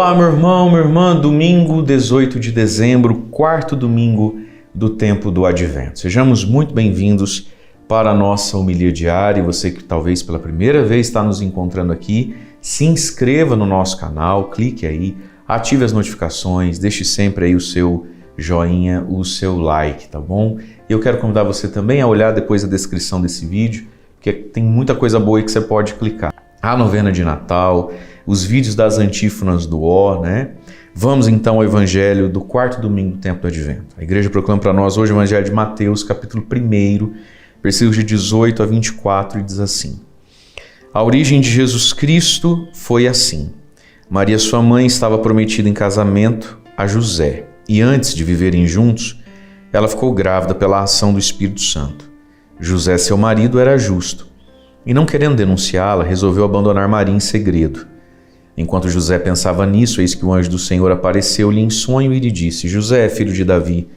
Olá, meu irmão, minha irmã, domingo 18 de dezembro, quarto domingo do tempo do Advento. Sejamos muito bem-vindos para a nossa homilia diária. Você que talvez pela primeira vez está nos encontrando aqui, se inscreva no nosso canal, clique aí, ative as notificações, deixe sempre aí o seu joinha, o seu like, tá bom? E eu quero convidar você também a olhar depois a descrição desse vídeo, porque tem muita coisa boa aí que você pode clicar. A novena de Natal, os vídeos das antífonas do Ó, né? Vamos então ao Evangelho do quarto domingo do tempo do Advento. A igreja proclama para nós hoje o Evangelho de Mateus, capítulo 1, versículos de 18 a 24, e diz assim: A origem de Jesus Cristo foi assim. Maria, sua mãe, estava prometida em casamento a José, e antes de viverem juntos, ela ficou grávida pela ação do Espírito Santo. José, seu marido, era justo, e não querendo denunciá-la, resolveu abandonar Maria em segredo. Enquanto José pensava nisso, eis que o anjo do Senhor apareceu-lhe em sonho e lhe disse: José, filho de Davi,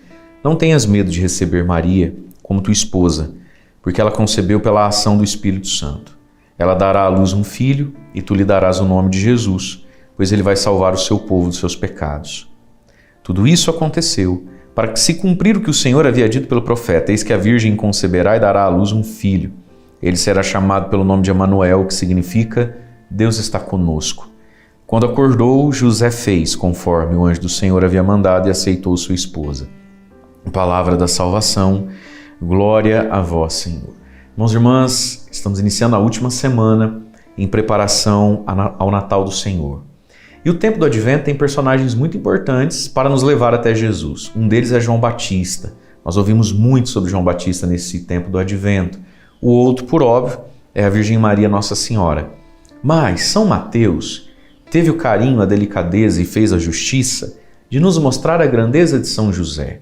não tenhas medo de receber Maria como tua esposa, porque ela concebeu pela ação do Espírito Santo. Ela dará à luz um filho, e tu lhe darás o nome de Jesus, pois ele vai salvar o seu povo dos seus pecados. Tudo isso aconteceu para que se cumprir o que o Senhor havia dito pelo profeta: eis que a virgem conceberá e dará à luz um filho. Ele será chamado pelo nome de Emanuel, que significa Deus está conosco. Quando acordou, José fez conforme o anjo do Senhor havia mandado e aceitou sua esposa. Palavra da salvação, glória a vós, Senhor. Irmãos e irmãs, estamos iniciando a última semana em preparação ao Natal do Senhor. E o tempo do Advento tem personagens muito importantes para nos levar até Jesus. Um deles é João Batista. Nós ouvimos muito sobre João Batista nesse tempo do Advento. O outro, por óbvio, é a Virgem Maria, Nossa Senhora. Mas São Mateus teve o carinho, a delicadeza e fez a justiça de nos mostrar a grandeza de São José.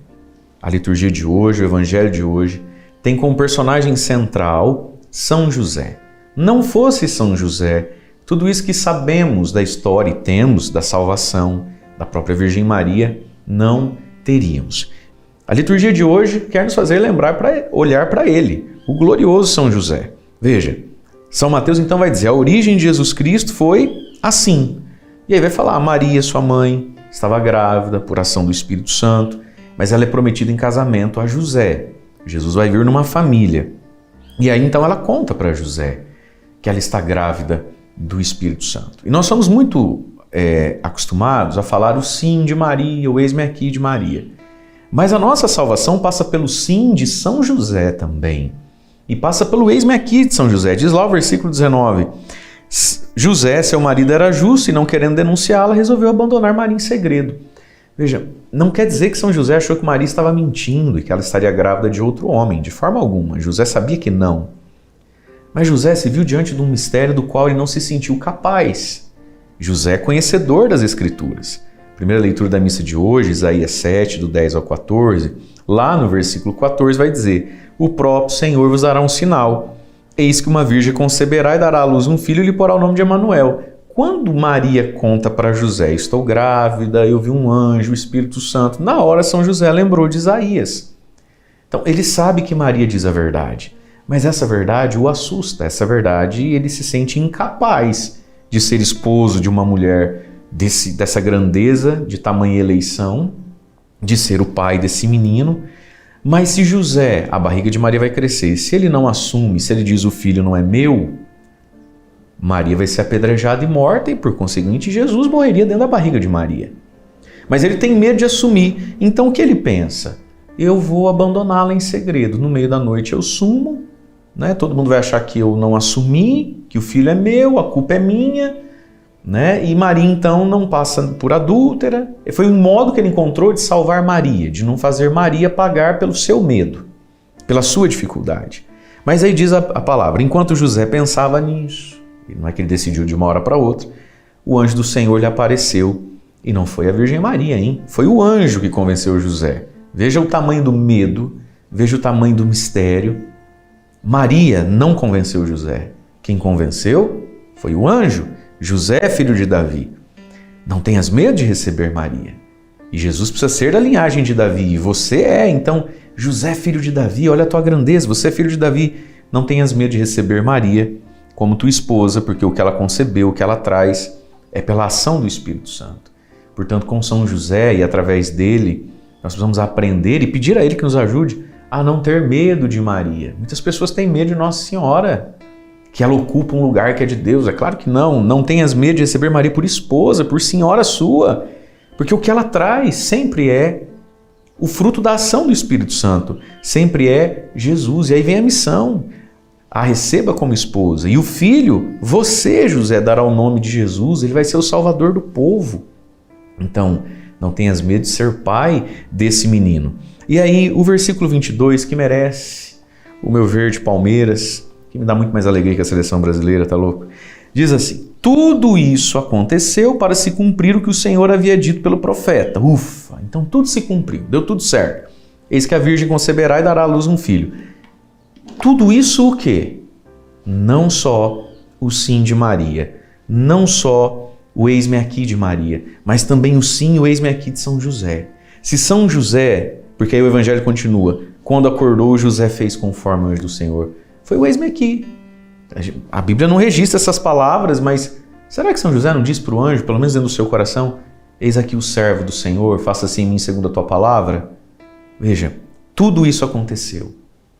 A liturgia de hoje, o Evangelho de hoje, tem como personagem central São José. Não fosse São José, tudo isso que sabemos da história e temos da salvação da própria Virgem Maria, não teríamos. A liturgia de hoje quer nos fazer lembrar para olhar para ele, o glorioso São José. Veja, São Mateus então vai dizer: a origem de Jesus Cristo foi assim. E aí vai falar: Maria, sua mãe, estava grávida por ação do Espírito Santo, mas ela é prometida em casamento a José. Jesus vai vir numa família. E aí então ela conta para José que ela está grávida do Espírito Santo. E nós somos muito acostumados a falar o sim de Maria, o eis-me aqui de Maria. Mas a nossa salvação passa pelo sim de São José também. E passa pelo eis-me aqui de São José. Diz lá o versículo 19. José, seu marido, era justo e não querendo denunciá-la, resolveu abandonar Maria em segredo. Veja, não quer dizer que São José achou que Maria estava mentindo e que ela estaria grávida de outro homem, de forma alguma. José sabia que não. Mas José se viu diante de um mistério do qual ele não se sentiu capaz. José é conhecedor das Escrituras. Primeira leitura da missa de hoje, Isaías 7, do 10 ao 14, lá no versículo 14 vai dizer: o próprio Senhor vos dará um sinal. Eis que uma virgem conceberá e dará à luz um filho e lhe porá o nome de Emanuel. Quando Maria conta para José: estou grávida, eu vi um anjo, o Espírito Santo, na hora São José lembrou de Isaías. Então ele sabe que Maria diz a verdade, mas essa verdade o assusta, essa verdade ele se sente incapaz de ser esposo de uma mulher dessa grandeza, de tamanha eleição, de ser o pai desse menino. Mas se José, a barriga de Maria vai crescer, se ele não assume, se ele diz o filho não é meu, Maria vai ser apedrejada e morta e, por conseguinte, Jesus morreria dentro da barriga de Maria. Mas ele tem medo de assumir. Então o que ele pensa? Eu vou abandoná-la em segredo. No meio da noite eu sumo, né? Todo mundo vai achar que eu não assumi, que o filho é meu, a culpa é minha, né? E Maria então não passa por adúltera. Foi um modo que ele encontrou de salvar Maria, de não fazer Maria pagar pelo seu medo, pela sua dificuldade. Mas aí diz a palavra: enquanto José pensava nisso, e não é que ele decidiu de uma hora para outra, o anjo do Senhor lhe apareceu. E não foi a Virgem Maria, hein? Foi o anjo que convenceu José. Veja o tamanho do medo, veja o tamanho do mistério. Maria não convenceu José. Quem convenceu foi o anjo. José, filho de Davi. Não tenhas medo de receber Maria. E Jesus precisa ser da linhagem de Davi. E você é, então, José, filho de Davi, olha a tua grandeza, você é filho de Davi. Não tenhas medo de receber Maria como tua esposa, porque o que ela concebeu, o que ela traz, é pela ação do Espírito Santo. Portanto, com São José e através dele, nós precisamos aprender e pedir a ele que nos ajude a não ter medo de Maria. Muitas pessoas têm medo de Nossa Senhora, que ela ocupa um lugar que é de Deus. É claro que não. Não tenhas medo de receber Maria por esposa, por senhora sua, porque o que ela traz sempre é o fruto da ação do Espírito Santo, sempre é Jesus. E aí vem a missão: a receba como esposa. E o filho, você, José, dará o nome de Jesus, ele vai ser o salvador do povo. Então, não tenhas medo de ser pai desse menino. E aí, o versículo 22, que merece o meu verde Palmeiras, que me dá muito mais alegria que a seleção brasileira, tá louco? Diz assim: tudo isso aconteceu para se cumprir o que o Senhor havia dito pelo profeta. Ufa, então tudo se cumpriu, deu tudo certo. Eis que a virgem conceberá e dará à luz um filho. Tudo isso o quê? Não só o sim de Maria, não só o eis-me aqui de Maria, mas também o sim e o eis-me aqui de São José. Se São José, porque aí o evangelho continua, quando acordou, José fez conforme o anjo do Senhor. Foi o eis-me aqui. A Bíblia não registra essas palavras, mas será que São José não diz para o anjo, pelo menos dentro do seu coração, eis aqui o servo do Senhor, faça-se em mim segundo a tua palavra? Veja, tudo isso aconteceu.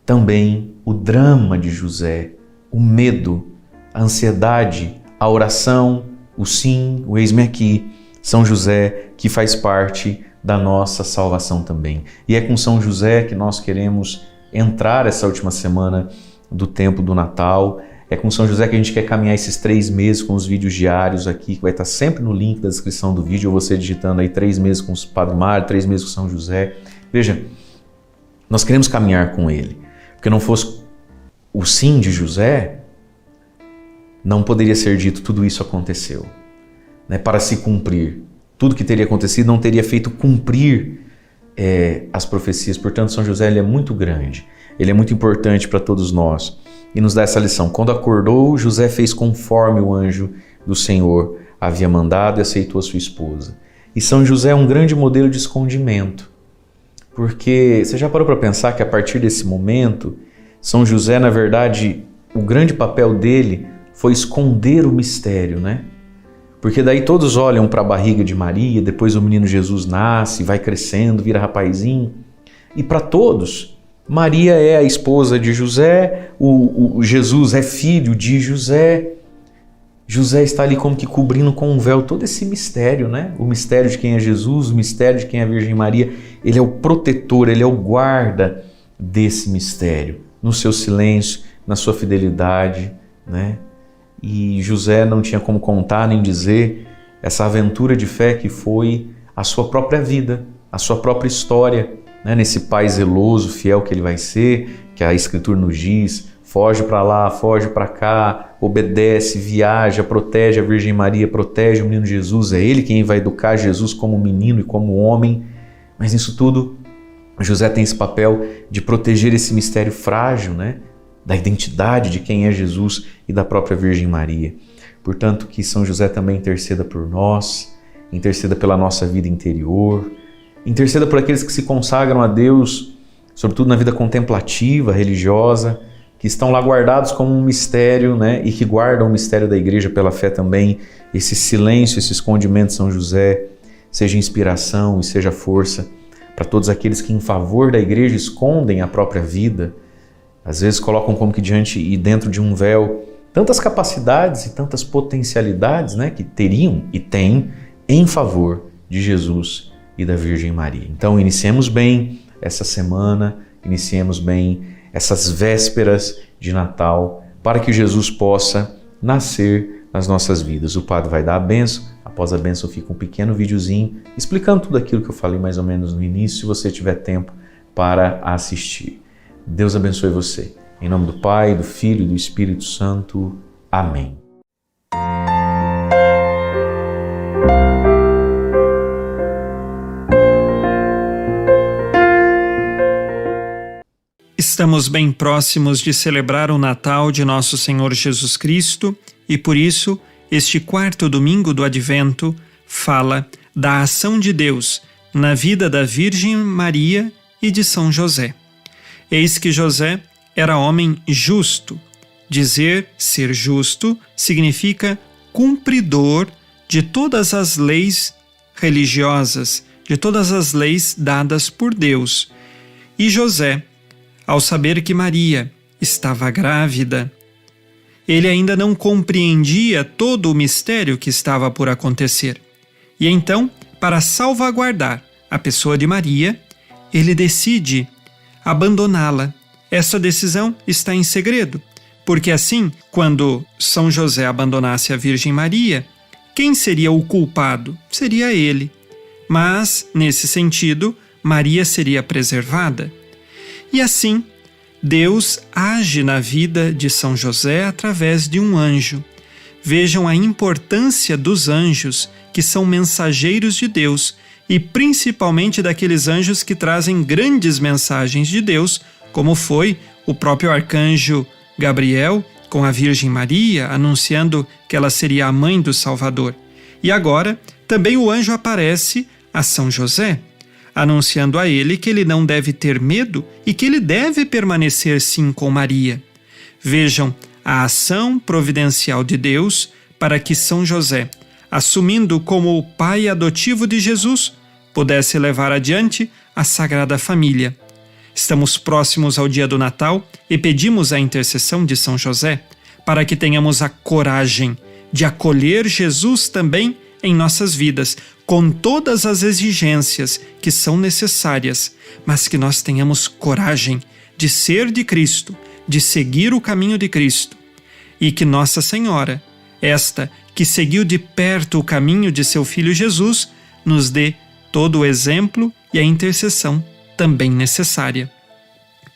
Também o drama de José, o medo, a ansiedade, a oração, o sim, o eis-me aqui. São José que faz parte da nossa salvação também. E é com São José que nós queremos entrar essa última semana do tempo do Natal. É com São José que a gente quer caminhar esses 3 meses com os vídeos diários aqui, que vai estar sempre no link da descrição do vídeo, ou você digitando aí 3 meses com o Padre Mário, 3 meses com São José. Veja, nós queremos caminhar com ele, porque não fosse o sim de José, não poderia ser dito tudo isso aconteceu, né? Para se cumprir. Tudo que teria acontecido não teria feito cumprir as profecias. Portanto, São José ele é muito grande, ele é muito importante para todos nós e nos dá essa lição. Quando acordou, José fez conforme o anjo do Senhor havia mandado e aceitou a sua esposa. E São José é um grande modelo de escondimento, porque você já parou para pensar que a partir desse momento, São José, na verdade, o grande papel dele foi esconder o mistério, né? Porque daí todos olham para a barriga de Maria, depois o menino Jesus nasce, vai crescendo, vira rapazinho. E para todos, Maria é a esposa de José, o Jesus é filho de José. José está ali como que cobrindo com um véu todo esse mistério, né? O mistério de quem é Jesus, o mistério de quem é a Virgem Maria. Ele é o protetor, ele é o guarda desse mistério, no seu silêncio, na sua fidelidade, né? E José não tinha como contar nem dizer essa aventura de fé que foi a sua própria vida, a sua própria história, né? Nesse pai zeloso, fiel que ele vai ser, que a Escritura nos diz, foge para lá, foge para cá, obedece, viaja, protege a Virgem Maria, protege o menino Jesus, é ele quem vai educar Jesus como menino e como homem. Mas nisso tudo, José tem esse papel de proteger esse mistério frágil, né? Da identidade de quem é Jesus e da própria Virgem Maria. Portanto, que São José também interceda por nós, interceda pela nossa vida interior, interceda por aqueles que se consagram a Deus, sobretudo na vida contemplativa, religiosa, que estão lá guardados como um mistério, né? E que guardam o mistério da Igreja pela fé também. Esse silêncio, esse escondimento de São José, seja inspiração e seja força para todos aqueles que em favor da Igreja escondem a própria vida, às vezes colocam como que diante e dentro de um véu tantas capacidades e tantas potencialidades, né, que teriam e têm em favor de Jesus e da Virgem Maria. Então iniciemos bem essa semana, iniciemos bem essas vésperas de Natal, para que Jesus possa nascer nas nossas vidas. O Padre vai dar a bênção, após a bênção fica um pequeno videozinho explicando tudo aquilo que eu falei mais ou menos no início, se você tiver tempo para assistir. Deus abençoe você. Em nome do Pai, do Filho e do Espírito Santo. Amém. Estamos bem próximos de celebrar o Natal de Nosso Senhor Jesus Cristo e, por isso, este 4º domingo do Advento fala da ação de Deus na vida da Virgem Maria e de São José. Eis que José era homem justo. Dizer ser justo significa cumpridor de todas as leis religiosas, de todas as leis dadas por Deus. E José, ao saber que Maria estava grávida, ele ainda não compreendia todo o mistério que estava por acontecer. E então, para salvaguardar a pessoa de Maria, ele decide abandoná-la. Essa decisão está em segredo, porque assim, quando São José abandonasse a Virgem Maria, quem seria o culpado? Seria ele. Mas, nesse sentido, Maria seria preservada. E assim, Deus age na vida de São José através de um anjo. Vejam a importância dos anjos, que são mensageiros de Deus, e principalmente daqueles anjos que trazem grandes mensagens de Deus, como foi o próprio arcanjo Gabriel com a Virgem Maria, anunciando que ela seria a mãe do Salvador. E agora, também o anjo aparece a São José, anunciando a ele que ele não deve ter medo e que ele deve permanecer sim com Maria. Vejam a ação providencial de Deus para que São José, assumindo como o pai adotivo de Jesus, pudesse levar adiante a Sagrada Família. Estamos próximos ao dia do Natal e pedimos a intercessão de São José para que tenhamos a coragem de acolher Jesus também em nossas vidas, com todas as exigências que são necessárias, mas que nós tenhamos coragem de ser de Cristo, de seguir o caminho de Cristo. E que Nossa Senhora, esta que seguiu de perto o caminho de seu Filho Jesus, nos dê todo o exemplo e a intercessão também necessária.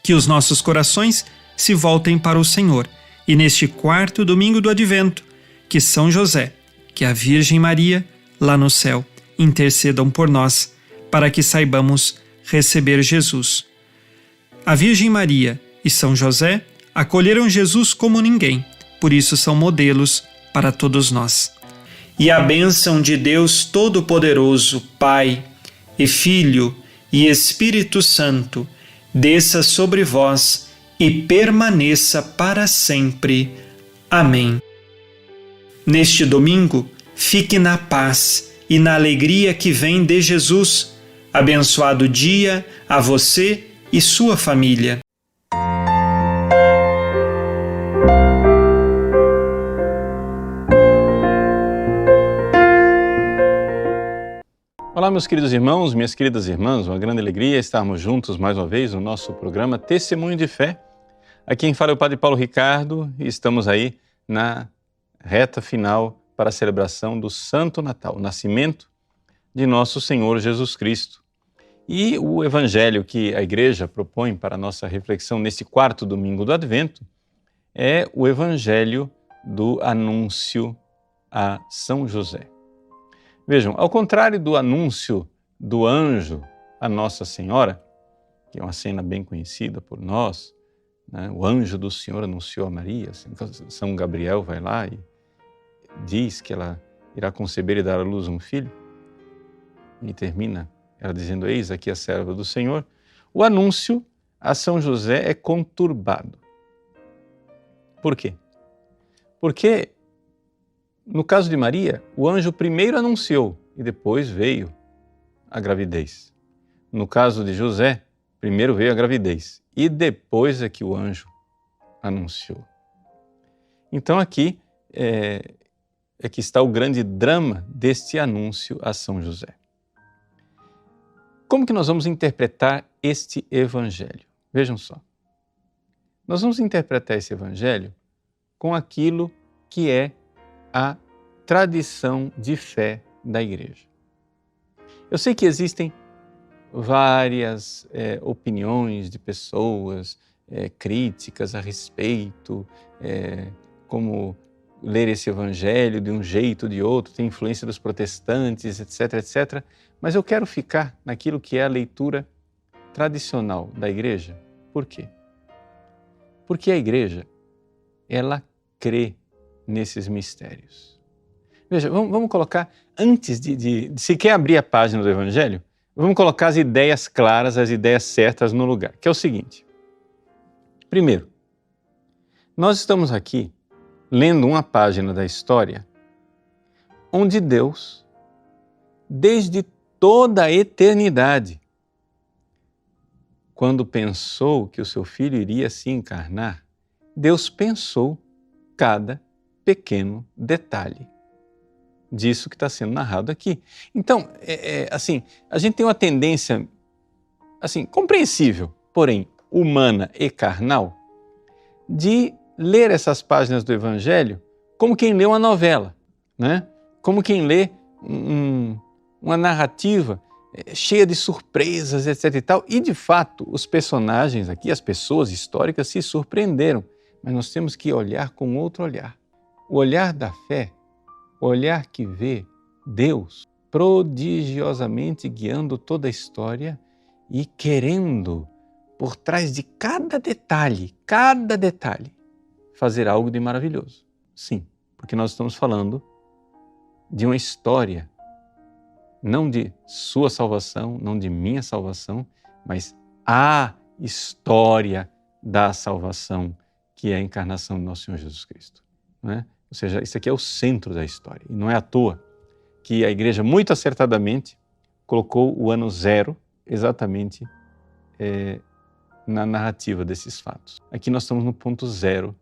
Que os nossos corações se voltem para o Senhor e neste quarto domingo do Advento, que São José, que a Virgem Maria, lá no céu, intercedam por nós, para que saibamos receber Jesus. A Virgem Maria e São José acolheram Jesus como ninguém, por isso são modelos para todos nós. E a bênção de Deus Todo-Poderoso, Pai e Filho e Espírito Santo, desça sobre vós e permaneça para sempre. Amém. Neste domingo, fique na paz e na alegria que vem de Jesus. Abençoado dia a você e sua família. Olá, meus queridos irmãos, minhas queridas irmãs, uma grande alegria estarmos juntos mais uma vez no nosso programa Testemunho de Fé. Aqui quem fala é o Padre Paulo Ricardo e estamos aí na reta final para a celebração do Santo Natal, o nascimento de nosso Senhor Jesus Cristo. E o evangelho que a Igreja propõe para a nossa reflexão neste quarto domingo do Advento é o evangelho do anúncio a São José. Vejam, ao contrário do anúncio do anjo a Nossa Senhora, que é uma cena bem conhecida por nós, né? O anjo do Senhor anunciou a Maria, São Gabriel vai lá e diz que ela irá conceber e dar à luz um filho, e termina ela dizendo, eis aqui a serva do Senhor. O anúncio a São José é conturbado. Por quê? Porque no caso de Maria, o anjo primeiro anunciou e depois veio a gravidez. No caso de José, primeiro veio a gravidez e depois é que o anjo anunciou. Então aqui é que está o grande drama deste anúncio a São José. Como que nós vamos interpretar este evangelho? Vejam só. Nós vamos interpretar esse evangelho com aquilo que é a tradição de fé da Igreja. Eu sei que existem várias opiniões de pessoas, críticas a respeito, como ler esse evangelho de um jeito ou de outro, tem influência dos protestantes, etc, etc. Mas eu quero ficar naquilo que é a leitura tradicional da Igreja. Por quê? Porque a Igreja, ela crê nesses mistérios. Veja, vamos colocar, antes de sequer abrir a página do Evangelho, vamos colocar as ideias claras, as ideias certas no lugar, que é o seguinte. Primeiro, nós estamos aqui lendo uma página da história onde Deus desde toda a eternidade. Quando pensou que o seu Filho iria se encarnar, Deus pensou cada pequeno detalhe disso que está sendo narrado aqui. Então, assim, a gente tem uma tendência, assim, compreensível, porém humana e carnal, de ler essas páginas do Evangelho como quem lê uma novela, né? Como quem lê uma narrativa cheia de surpresas, etc. e tal. E, de fato, os personagens aqui, as pessoas históricas, se surpreenderam. Mas nós temos que olhar com outro olhar. O olhar da fé, o olhar que vê Deus prodigiosamente guiando toda a história e querendo, por trás de cada detalhe, fazer algo de maravilhoso. Sim, porque nós estamos falando de uma história, não de sua salvação, não de minha salvação, mas a história da salvação, que é a encarnação do nosso Senhor Jesus Cristo. Não é? Ou seja, isso aqui é o centro da história. E não é à toa que a Igreja, muito acertadamente, colocou o ano zero exatamente na narrativa desses fatos. Aqui nós estamos no ponto zero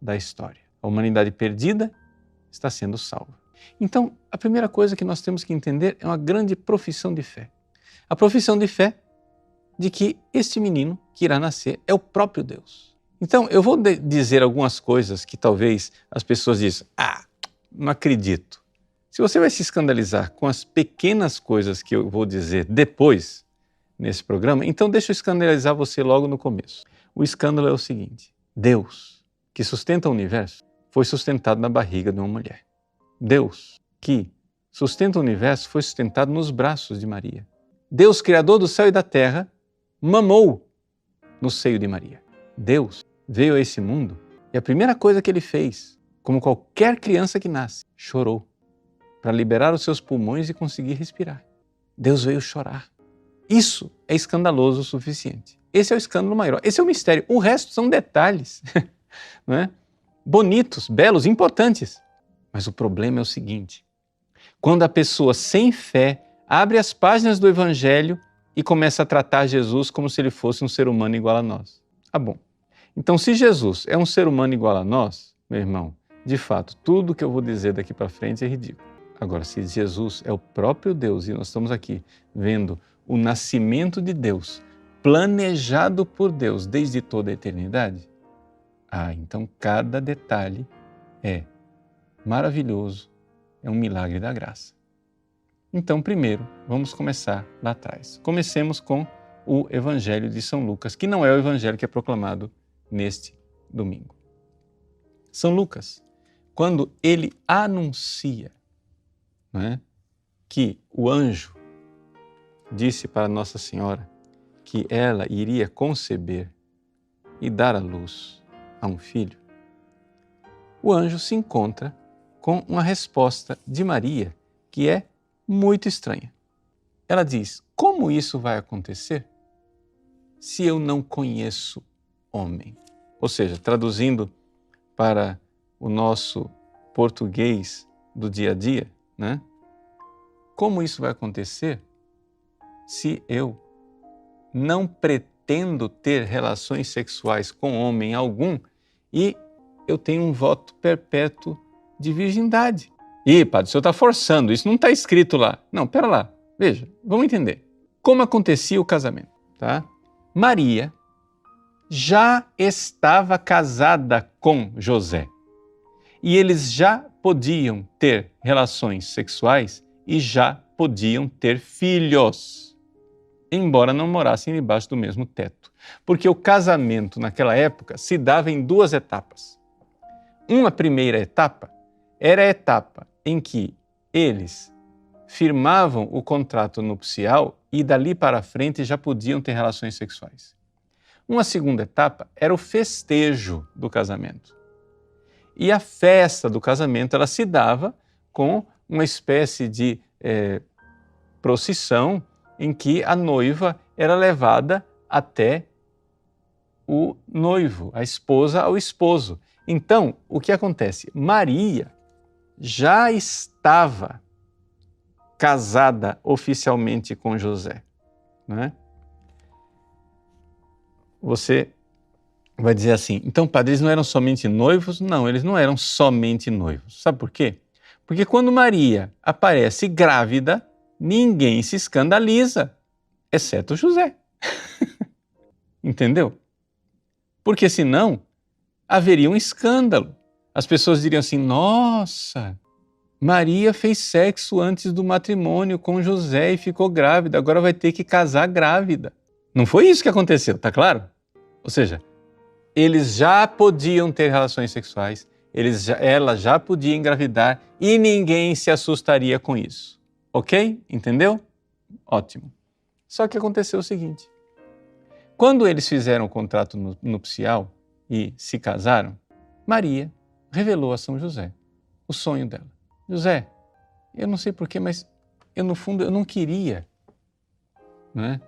da história. A humanidade perdida está sendo salva. Então, a primeira coisa que nós temos que entender é uma grande profissão de fé. A profissão de fé de que este menino que irá nascer é o próprio Deus. Então, eu vou dizer algumas coisas que talvez as pessoas dizem, não acredito. Se você vai se escandalizar com as pequenas coisas que eu vou dizer depois, nesse programa, então deixa eu escandalizar você logo no começo. O escândalo é o seguinte: Deus, que sustenta o universo, foi sustentado na barriga de uma mulher. Deus, que sustenta o universo, foi sustentado nos braços de Maria. Deus, criador do céu e da terra, mamou no seio de Maria. Deus veio a esse mundo e a primeira coisa que ele fez, como qualquer criança que nasce, chorou para liberar os seus pulmões e conseguir respirar. Deus veio chorar. Isso é escandaloso o suficiente. Esse é o escândalo maior. Esse é o mistério. O resto são detalhes, não é? Bonitos, belos, importantes. Mas o problema é o seguinte: quando a pessoa sem fé abre as páginas do Evangelho e começa a tratar Jesus como se ele fosse um ser humano igual a nós. Bom. Então, se Jesus é um ser humano igual a nós, meu irmão, de fato, tudo que eu vou dizer daqui para frente é ridículo. Agora, se Jesus é o próprio Deus e nós estamos aqui vendo o nascimento de Deus, planejado por Deus desde toda a eternidade, então cada detalhe é maravilhoso, é um milagre da graça. Então, primeiro, vamos começar lá atrás. Comecemos com o Evangelho de São Lucas, que não é o Evangelho que é proclamado neste domingo. São Lucas, quando ele anuncia, que o anjo disse para Nossa Senhora que ela iria conceber e dar à luz a um filho, o anjo se encontra com uma resposta de Maria que é muito estranha. Ela diz: como isso vai acontecer se eu não conheço homem? Ou seja, traduzindo para o nosso português do dia a dia, como isso vai acontecer se eu não pretendo ter relações sexuais com homem algum e eu tenho um voto perpétuo de virgindade? Padre, o senhor está forçando, isso não está escrito lá. Não, pera lá, veja, vamos entender. Como acontecia o casamento, tá? Maria já estava casada com José e eles já podiam ter relações sexuais e já podiam ter filhos, embora não morassem debaixo do mesmo teto. Porque o casamento naquela época se dava em duas etapas. Uma primeira etapa era a etapa em que eles firmavam o contrato nupcial e dali para frente já podiam ter relações sexuais. Uma segunda etapa era o festejo do casamento. E a festa do casamento ela se dava com uma espécie de procissão em que a noiva era levada até o noivo, a esposa ao esposo. Então, o que acontece? Maria já estava casada oficialmente com José, não é? Você vai dizer assim, então, padre, eles não eram somente noivos? Não, eles não eram somente noivos. Sabe por quê? Porque quando Maria aparece grávida, ninguém se escandaliza, exceto José. Entendeu? Porque senão haveria um escândalo. As pessoas diriam assim, nossa, Maria fez sexo antes do matrimônio com José e ficou grávida, agora vai ter que casar grávida. Não foi isso que aconteceu, tá claro? Ou seja, eles já podiam ter relações sexuais, ela já podia engravidar e ninguém se assustaria com isso. Ok? Entendeu? Ótimo. Só que aconteceu o seguinte, quando eles fizeram o contrato nupcial e se casaram, Maria revelou a São José o sonho dela. José, eu não sei porquê, mas no fundo eu não queria, né,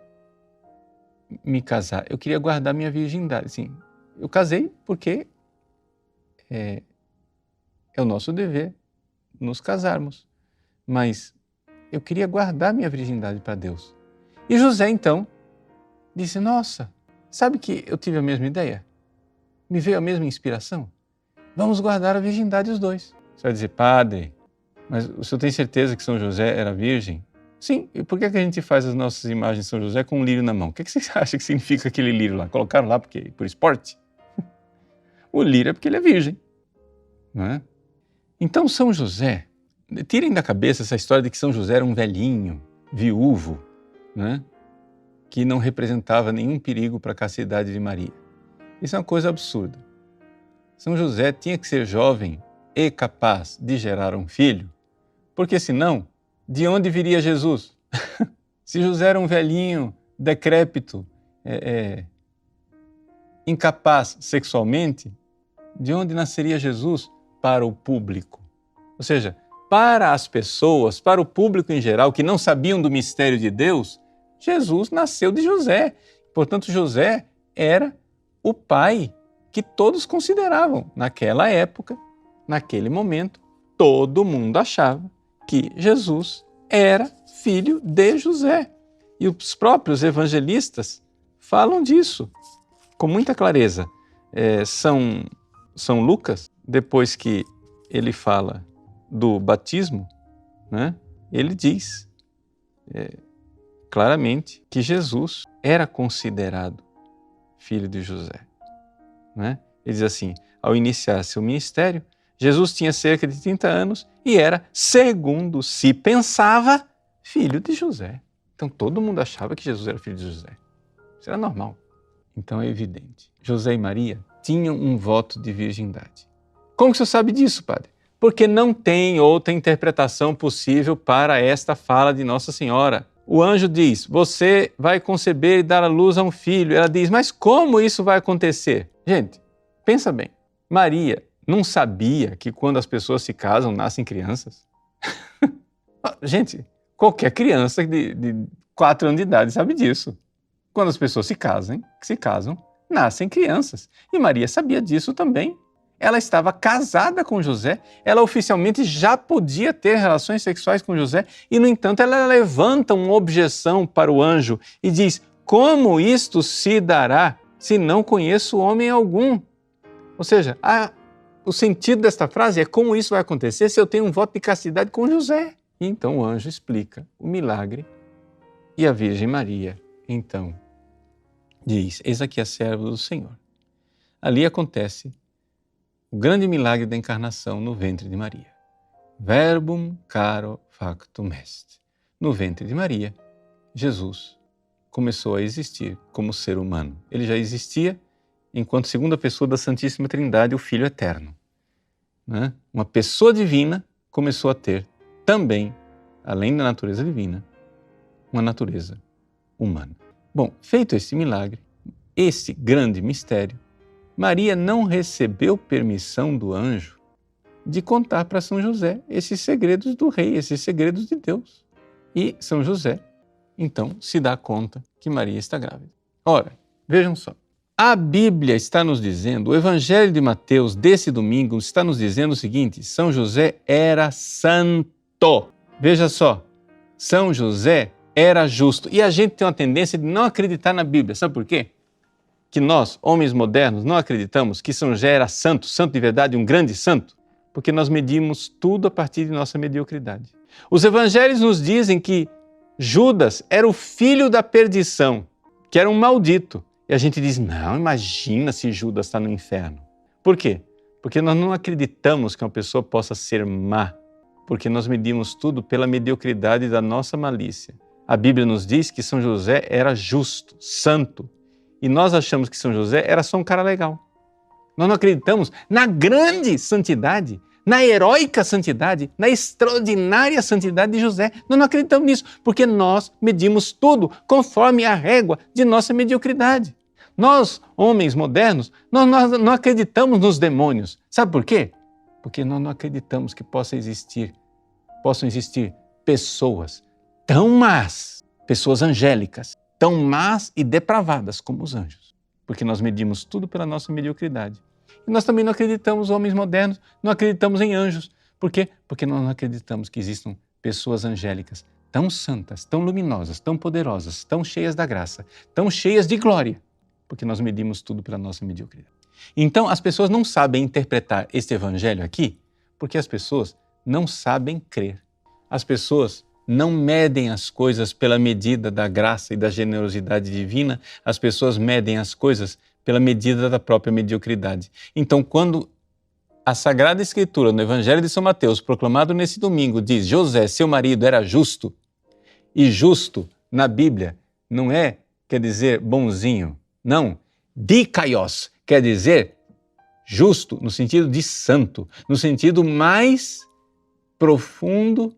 me casar. Eu queria guardar minha virgindade. Assim, eu casei porque é o nosso dever nos casarmos. Mas eu queria guardar minha virgindade para Deus. E José, então, disse, nossa, sabe que eu tive a mesma ideia? Me veio a mesma inspiração? Vamos guardar a virgindade os dois. Você vai dizer, padre, mas o senhor tem certeza que São José era virgem? Sim, e por que a gente faz as nossas imagens de São José com um lírio na mão? O que você acha que significa aquele lírio lá? Colocaram lá por esporte? O lírio é porque ele é virgem, não é? Então São José, tirem da cabeça essa história de que São José era um velhinho, viúvo, né, que não representava nenhum perigo para a castidade de Maria. Isso é uma coisa absurda. São José tinha que ser jovem e capaz de gerar um filho, porque senão, de onde viria Jesus? Se José era um velhinho, decrépito, incapaz sexualmente, de onde nasceria Jesus para o público? Ou seja, para as pessoas, para o público em geral, que não sabiam do mistério de Deus, Jesus nasceu de José. Portanto, José era o pai que todos consideravam. Naquela época, naquele momento, todo mundo achava que Jesus era filho de José. E os próprios evangelistas falam disso com muita clareza. São Lucas, depois que ele fala do batismo, né, ele diz claramente que Jesus era considerado filho de José. Né? Ele diz assim, ao iniciar seu ministério, Jesus tinha cerca de 30 anos e era, segundo se pensava, filho de José. Então todo mundo achava que Jesus era filho de José. Isso era normal. Então é evidente. José e Maria tinham um voto de virgindade. Como que o senhor sabe disso, padre? Porque não tem outra interpretação possível para esta fala de Nossa Senhora. O anjo diz, você vai conceber e dar à luz a um filho. Ela diz, mas como isso vai acontecer? Gente, pensa bem. Maria não sabia que quando as pessoas se casam, nascem crianças? Gente, qualquer criança de 4 anos de idade sabe disso. Quando as pessoas se casam, nascem crianças. E Maria sabia disso também. Ela estava casada com José, ela oficialmente já podia ter relações sexuais com José e, no entanto, ela levanta uma objeção para o anjo e diz, como isto se dará se não conheço homem algum? Ou seja, o sentido desta frase é como isso vai acontecer se eu tenho um voto de castidade com José. E então o anjo explica o milagre e a Virgem Maria, então, diz, eis aqui a serva do Senhor. Ali acontece o grande milagre da encarnação no ventre de Maria. Verbum caro factum est. No ventre de Maria, Jesus começou a existir como ser humano. Ele já existia enquanto segunda pessoa da Santíssima Trindade, o Filho Eterno. Né? Uma pessoa divina começou a ter também, além da natureza divina, uma natureza humana. Bom, feito esse milagre, esse grande mistério, Maria não recebeu permissão do anjo de contar para São José esses segredos do rei, esses segredos de Deus. E São José, então, se dá conta que Maria está grávida. Ora, vejam só, a Bíblia está nos dizendo, o Evangelho de Mateus desse domingo está nos dizendo o seguinte, São José era santo. Veja só, São José era justo. E a gente tem uma tendência de não acreditar na Bíblia. Sabe por quê? Que nós, homens modernos, não acreditamos que São José era santo, santo de verdade, um grande santo, porque nós medimos tudo a partir de nossa mediocridade. Os evangelhos nos dizem que Judas era o filho da perdição, que era um maldito. E a gente diz, não, imagina se Judas está no inferno. Por quê? Porque nós não acreditamos que uma pessoa possa ser má, porque nós medimos tudo pela mediocridade da nossa malícia. A Bíblia nos diz que São José era justo, santo, e nós achamos que São José era só um cara legal. Nós não acreditamos na grande santidade, na heróica santidade, na extraordinária santidade de José. Nós não acreditamos nisso, porque nós medimos tudo conforme a régua de nossa mediocridade. Nós, homens modernos, nós não acreditamos nos demônios. Sabe por quê? Porque nós não acreditamos que possam existir pessoas tão más, pessoas angélicas, tão más e depravadas como os anjos. Porque nós medimos tudo pela nossa mediocridade. E nós também não acreditamos, homens modernos, não acreditamos em anjos. Por quê? Porque nós não acreditamos que existam pessoas angélicas tão santas, tão luminosas, tão poderosas, tão cheias da graça, tão cheias de glória, porque nós medimos tudo pela nossa mediocridade. Então, as pessoas não sabem interpretar este evangelho aqui, porque as pessoas não sabem crer. As pessoas não medem as coisas pela medida da graça e da generosidade divina, as pessoas medem as coisas pela medida da própria mediocridade. Então, quando a Sagrada Escritura, no Evangelho de São Mateus, proclamado nesse domingo, diz José, seu marido, era justo, e justo na Bíblia não quer dizer bonzinho, não. Dikaios quer dizer justo no sentido de santo, no sentido mais profundo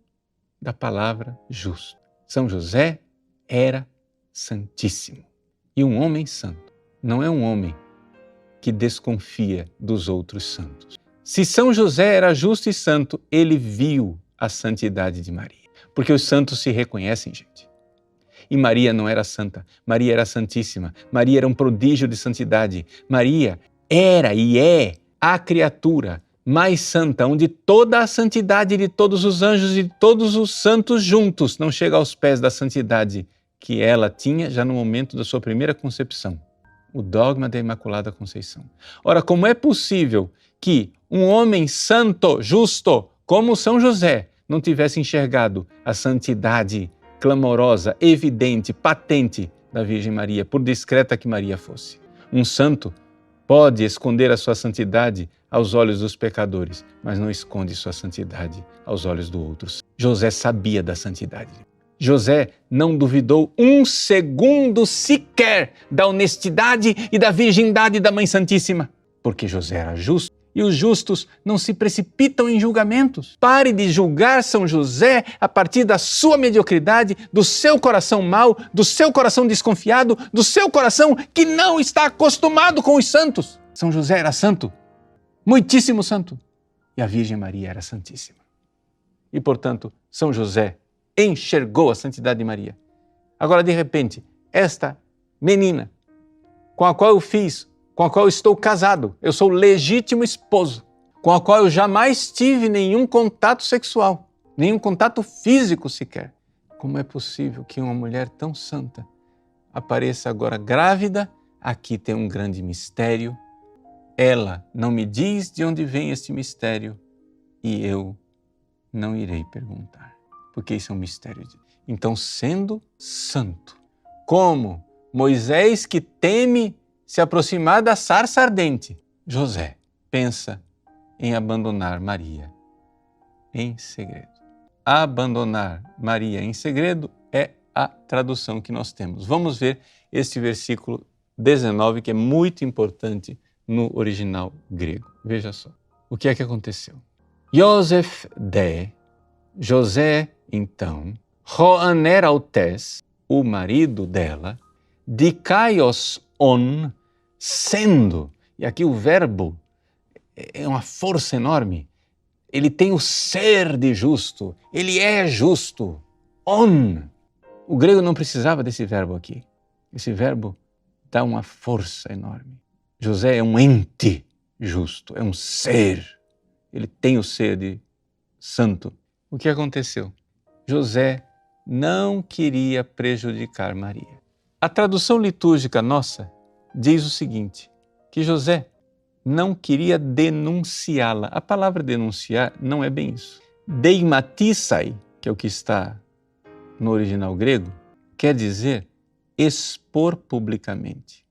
da palavra justo. São José era santíssimo. E um homem santo não é um homem que desconfia dos outros santos. Se São José era justo e santo, ele viu a santidade de Maria. Porque os santos se reconhecem, gente. E Maria não era santa, Maria era santíssima, Maria era um prodígio de santidade. Maria era e é a criatura mais santa, onde toda a santidade de todos os anjos e de todos os santos juntos não chega aos pés da santidade que ela tinha já no momento da sua primeira concepção, o dogma da Imaculada Conceição. Ora, como é possível que um homem santo, justo, como São José, não tivesse enxergado a santidade clamorosa, evidente, patente da Virgem Maria, por discreta que Maria fosse? Um santo pode esconder a sua santidade aos olhos dos pecadores, mas não esconde sua santidade aos olhos dos outros. José sabia da santidade. José não duvidou um segundo sequer da honestidade e da virgindade da Mãe Santíssima, porque José era justo. E os justos não se precipitam em julgamentos. Pare de julgar São José a partir da sua mediocridade, do seu coração mau, do seu coração desconfiado, do seu coração que não está acostumado com os santos. São José era santo, muitíssimo santo, e a Virgem Maria era santíssima. E, portanto, São José enxergou a santidade de Maria. Agora, de repente, esta menina com a qual eu estou casado, eu sou legítimo esposo, com a qual eu jamais tive nenhum contato sexual, nenhum contato físico sequer. Como é possível que uma mulher tão santa apareça agora grávida? Aqui tem um grande mistério. Ela não me diz de onde vem este mistério e eu não irei perguntar, porque isso é um mistério de Deus. Então, sendo santo, como Moisés que teme se aproximar da sarça ardente, José pensa em abandonar Maria em segredo. Abandonar Maria em segredo é a tradução que nós temos. Vamos ver este versículo 19, que é muito importante no original grego. Veja só. O que é que aconteceu? Yosef de, José, então, Hoaner Altes, o marido dela, Dikaios on, sendo, e aqui o verbo é uma força enorme, ele tem o ser de justo, ele é justo, on. O grego não precisava desse verbo aqui, esse verbo dá uma força enorme. José é um ente justo, é um ser, ele tem o ser de santo. O que aconteceu? José não queria prejudicar Maria. A tradução litúrgica nossa diz o seguinte, que José não queria denunciá-la. A palavra denunciar não é bem isso. Deimatisai, que é o que está no original grego, quer dizer expor publicamente.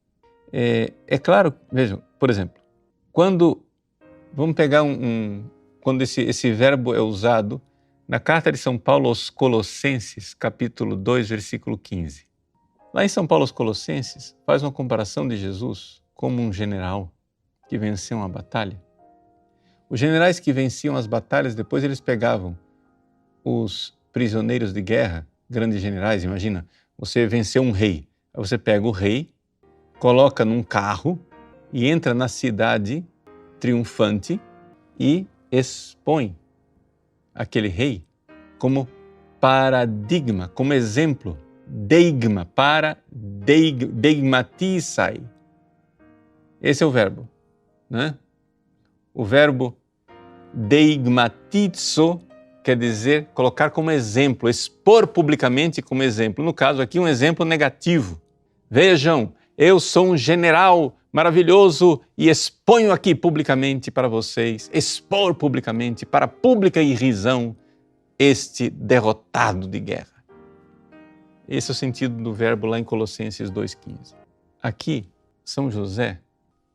É claro, vejam, por exemplo, vamos pegar quando esse verbo é usado na carta de São Paulo aos Colossenses, capítulo 2, versículo 15. Lá em São Paulo aos Colossenses, faz uma comparação de Jesus como um general que venceu uma batalha. Os generais que venciam as batalhas, depois eles pegavam os prisioneiros de guerra, grandes generais, imagina, você venceu um rei, aí você pega o rei, coloca num carro e entra na cidade triunfante e expõe aquele rei como paradigma, como exemplo, deigmatisai. Esse é o verbo, né? O verbo deigmatizo quer dizer colocar como exemplo, expor publicamente como exemplo. No caso aqui, um exemplo negativo. Vejam, eu sou um general maravilhoso e exponho aqui publicamente para vocês, expor publicamente, para pública irrisão, este derrotado de guerra. Esse é o sentido do verbo lá em Colossenses 2,15. Aqui, São José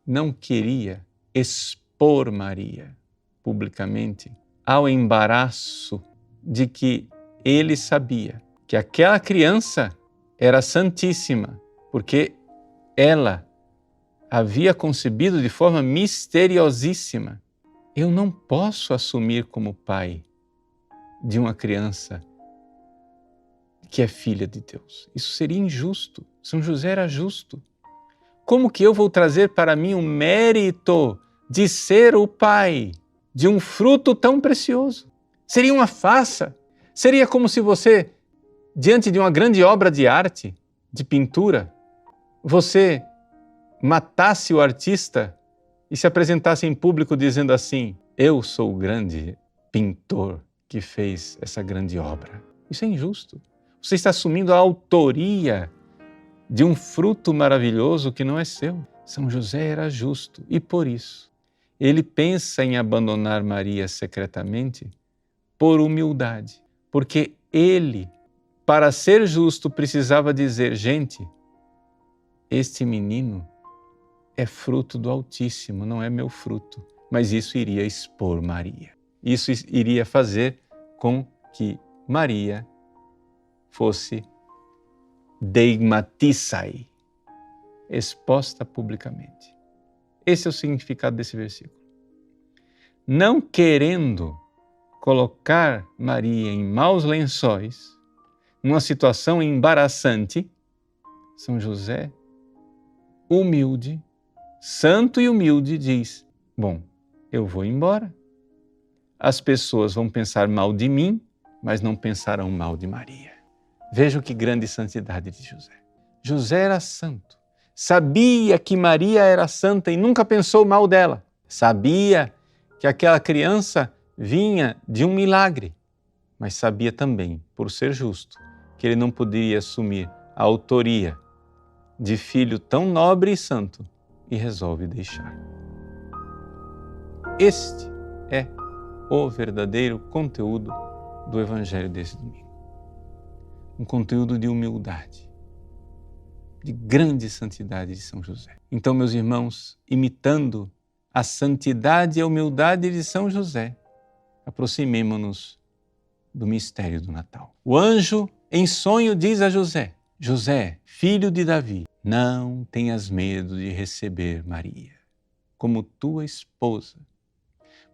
não queria expor Maria publicamente ao embaraço de que ele sabia que aquela criança era santíssima, porque ela havia concebido de forma misteriosíssima. Eu não posso assumir como pai de uma criança que é filha de Deus. Isso seria injusto. São José era justo. Como que eu vou trazer para mim o mérito de ser o pai de um fruto tão precioso? Seria uma farsa. Seria como se você, diante de uma grande obra de arte, de pintura, você matasse o artista e se apresentasse em público dizendo assim: eu sou o grande pintor que fez essa grande obra. Isso é injusto. Você está assumindo a autoria de um fruto maravilhoso que não é seu. São José era justo e por isso ele pensa em abandonar Maria secretamente por humildade, porque ele, para ser justo, precisava dizer: gente, este menino é fruto do Altíssimo, não é meu fruto. Mas isso iria expor Maria. Isso iria fazer com que Maria fosse deigmatisai, exposta publicamente. Esse é o significado desse versículo. Não querendo colocar Maria em maus lençóis, numa situação embaraçante, São José, humilde, santo e humilde, diz: bom, eu vou embora. As pessoas vão pensar mal de mim, mas não pensarão mal de Maria. Vejam que grande santidade de José. José era santo, sabia que Maria era santa e nunca pensou mal dela. Sabia que aquela criança vinha de um milagre, mas sabia também, por ser justo, que ele não poderia assumir a autoria de filho tão nobre e santo e resolve deixar. Este é o verdadeiro conteúdo do Evangelho desse domingo. Um conteúdo de humildade, de grande santidade de São José. Então, meus irmãos, imitando a santidade e a humildade de São José, aproximemo-nos do mistério do Natal. O anjo, em sonho, diz a José: José, filho de Davi, não tenhas medo de receber Maria como tua esposa,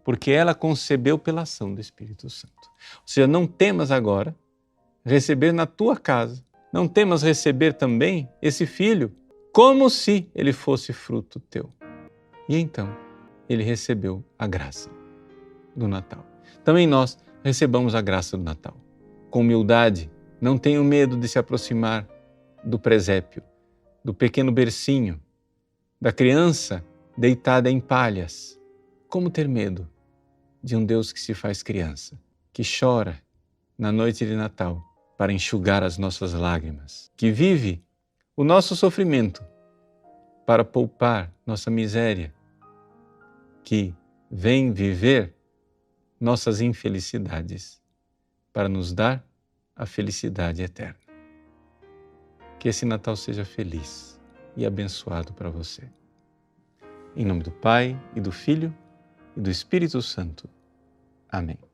porque ela concebeu pela ação do Espírito Santo. Ou seja, não temas agora receber na tua casa, não temas receber também esse filho como se ele fosse fruto teu. E então ele recebeu a graça do Natal. Também nós recebamos a graça do Natal. Com humildade, não tenham medo de se aproximar do presépio, do pequeno bercinho, da criança deitada em palhas. Como ter medo de um Deus que se faz criança, que chora na noite de Natal para enxugar as nossas lágrimas, que vive o nosso sofrimento para poupar nossa miséria, que vem viver nossas infelicidades para nos dar a felicidade eterna. Que esse Natal seja feliz e abençoado para você. Em nome do Pai, e do Filho, e do Espírito Santo. Amém.